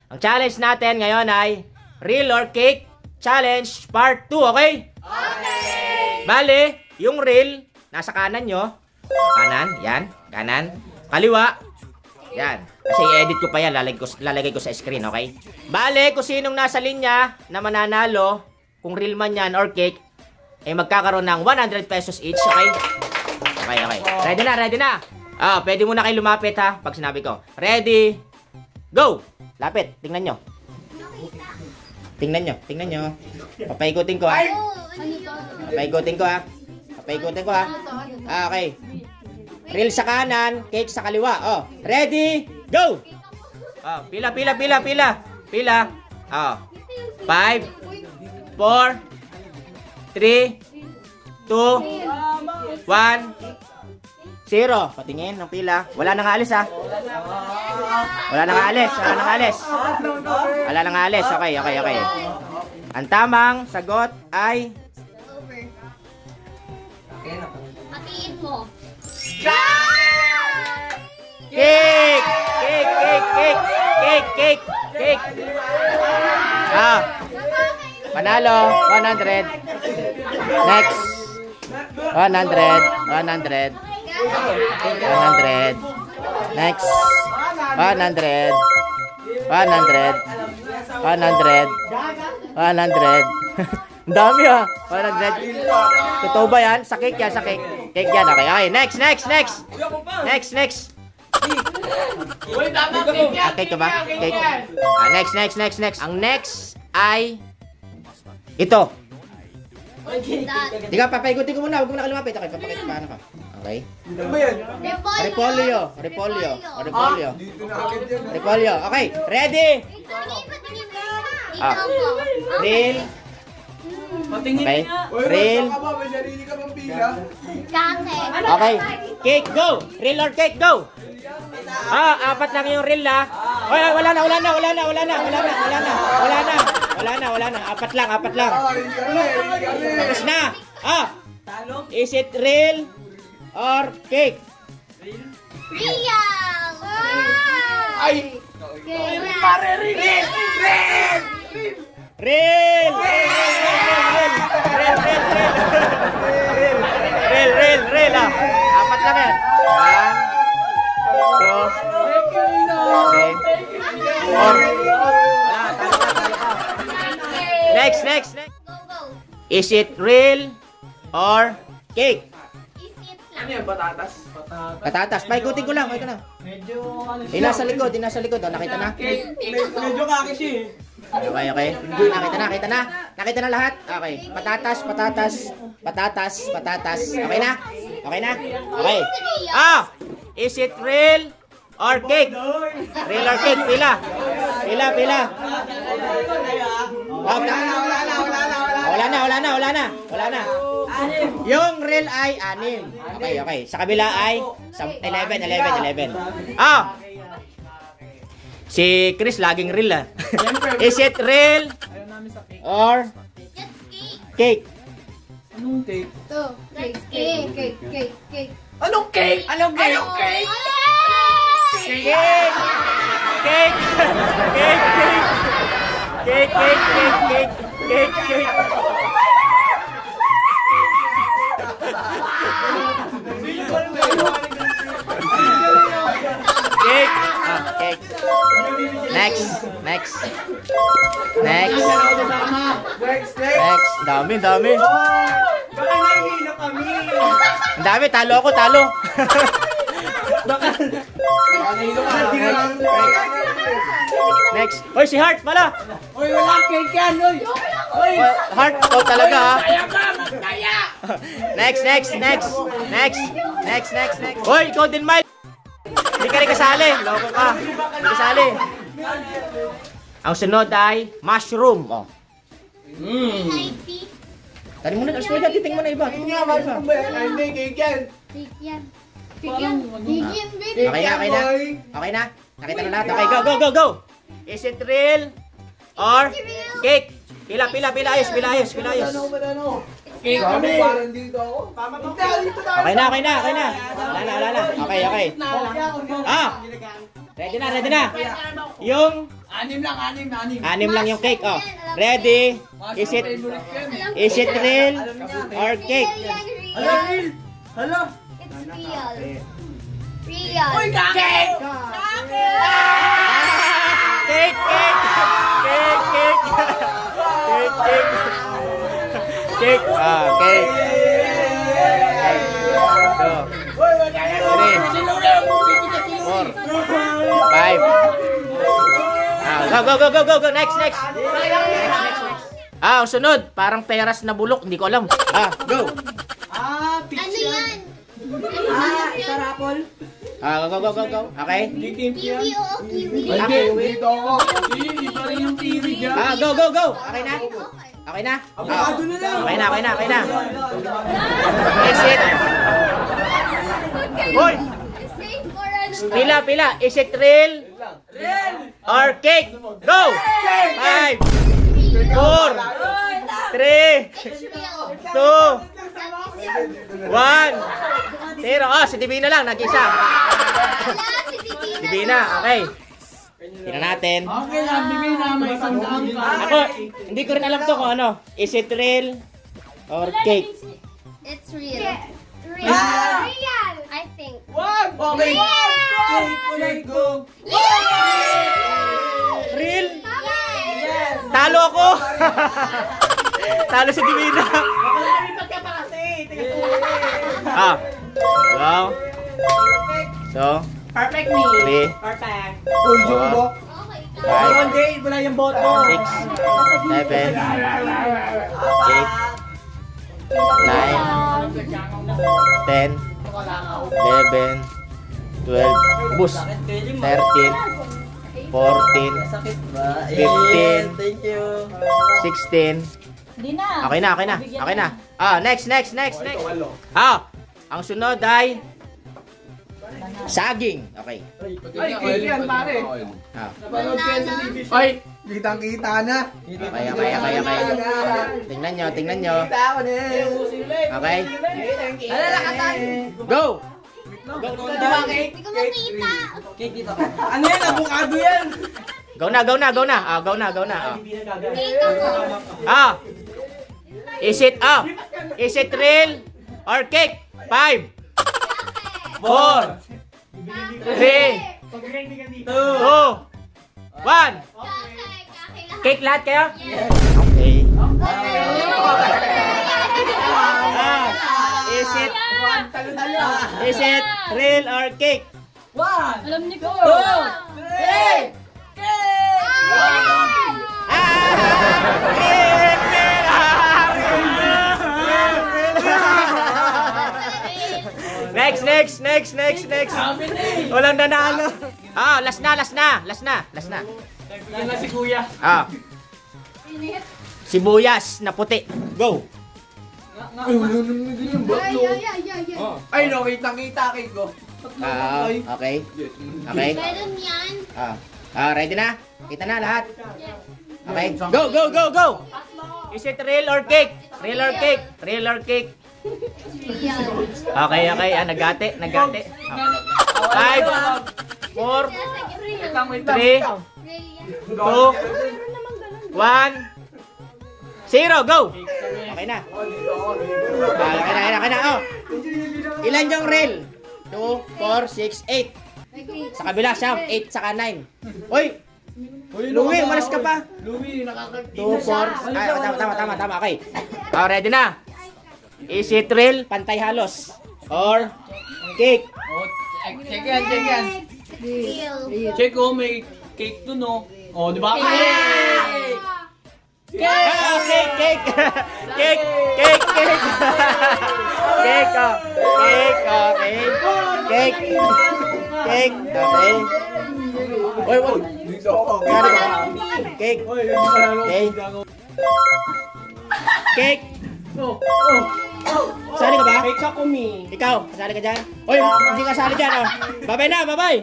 Ang challenge natin ngayon ay real or cake challenge part 2, okay? Okay! Bale, yung real, nasa kanan nyo. Kanan, yan, kanan. Kaliwa, yan. Kasi i-edit ko pa yan, lalagay ko sa screen, okay? Bale, kung sinong nasa linya na mananalo, kung real man yan or cake, ay magkakaroon ng 100 pesos each, okay? Okay. Ready na. Pwede muna kayo lumapit ha, pag sinabi ko. Ready, go! Lapit, tingnan nyo. Tingnan nyo. Papaikutin ko ha. Papaikutin ko ha. Okay. Real sa kanan, cake sa kaliwa. Ready, go! Pila. 5, 4, 3, 2, 1, 0. Patingin ng pila. Wala nang alis ha. Wala nang alis. Okay. Ang tamang sagot ay Hatiin mo. Cake. Panalo 100. Next. 100. Next. 100. Ang dami ha. 100. Totoo ba yan? Sa cake yan, Cake yan, okay. Next. Next. Cake ka ba? Cake. Next. Ang next ay ito. Di ka, papaikutin ko muna. Huwag mo na kalumapit. Okay, papakita paano ka. Okay. Ano ba yan? Repolyo. Okay, ready? Real. Okay. Real. Okay. Cake, go. Real or cake, go. Apat lang yung real ha. Wala na. Apat lang. Tapos na. Is it real or cake? Real! Ay! Pare, real! Real ha. Apat lang yan. 1, 2, 3, 4. Next. Is it real or cake? Ano yan, patatas? Patatas. Paikutin ko lang. Medyo ano siya. Nasa likod. Nakita na? Medyo kakis eh. Okay. Nakita na lahat? Okay. Patatas. Okay na? Okay. Is it real or cake? Real or cake? Pila. Wala na. Yung real ay 6. Okay. Sa kabila ay 11. Si Chris laging real ah. Is it real or cake? Anong cake? Cake. Anong cake? Cake. Cake. Next. Dami. Baka nahihilo kami. Ang dami, talo ako. Baka nahihilo kami. Next. Hoy, si Heart pala. Uy, wala cake yan, uy. Heart, ikaw talaga ha. Kaya ka, magkaya. Next. Hoy, ikaw din, Mike. Hindi ka rin kasali. Loko ka. Hindi kasali. Ang sunod ay mushroom. Tali mo na. Titing mo na iba. Hindi nga, mushroom ba yan? Ay, hindi, cake yan. Okay na. Nakita na lahat. Okay, go. Is it real or cake? Pila. Ayos. Cake kami. Parang dito ako. Okay na. Wala na. Okay. Ready na, ready na. Yung Anim lang. anim lang yung cake. Oh. Ready? Is it real or cake? Real. Hala. It's real. Real. Uy, cake! Cake, cake. Cake, cake. Cake, cake. Cake. Ah, cake. Uy, magkakaroon. 4, 5. Go. Next. Ah, ang sunod. Parang peras na bulok. Hindi ko alam. Ah, go. Ano yan? Sarapol. Ah, go. Okay? Kiwi o kiwi? Dito ako. Iba rin yung TV dyan. Ah, go. Okay na? Okay na? Ah, Avocado na lang. okay na. Is it? Hoy! Safe for ano? Pila. Is it real or cake? Go! 5, 4, 3, It's real. 2, That is it. 1, 0. Ah, si Divina lang. Nag-isa. Wala, si Divina. Divina, okay. Tingnan natin. Okay lang, bigay na may isang daan ka. Ako, hindi ko rin alam to kung ano. Is it real or cake? It's real. Real. I think. Wag! Okay. Cake, kulay go. Real? Yes. Talo ako. Talo si Divina. Ah. Wow. So, Perfect me. 3, Perfect. 4, Okay. 5, One day, wala yung boto. 6, 7, 8, 9, 10, 11, 12, bus, 13, 14, 15, Thank you. 16. Okay na. Ah, next. Ah, ang sunod ay saging. Okay. Ay, cake yan, pare. Ah. Napanood kayo sa TV show. Ay, kitang-kita na. Okay. Tingnan nyo. Kita ako na. Okay. Alalakatan. Go! Diba, cake? Hindi ko makita. Ano yan? Avocado yan. Go na. Ah, go na. Ah. Cake ako. Ah. Is it real or cake? 5, 4, 3, 2, 1. Cake lahat kayo? Okay. Ah, is it real or cake? Alam niyo ko. 2, 3. Next. Walang nanalo. Ah, last na. Yan na si Kuya. Ah. Sibuyas na puti. Go. Ay, wala naman din yung batlo. Ay, no, kitang-kita cake ko. Ah, okay. Okay. Meron yan. Ah, ready na? Kita na lahat. Okay. Go. Is it real or cake? Real or cake? Real. Okay. Ah, nagate. 5, 4, 3, 2, 1, 0, go! Okay na. Okay na. Oh. Ilan yung real? 2, 4, 6, 8. Sa kabila siya, 8 saka 9. Uy! Louie, umalis ka pa. Louie, nakakagtina 2, 4, tama. Okay. Oh, ready na. Is it real? Pantay halos. Or cake? Check yan. Real. Check ko, may cake dun, no? Oh, di ba? Ah, cake! Cake! Cake! Okay. Uy! Dito ako. Cake! Cake! Sali ka ba? Cake ako, me. Ikaw, kasali ka dyan? Uy, hindi ka sali dyan, oh. Bye-bye na, bye-bye!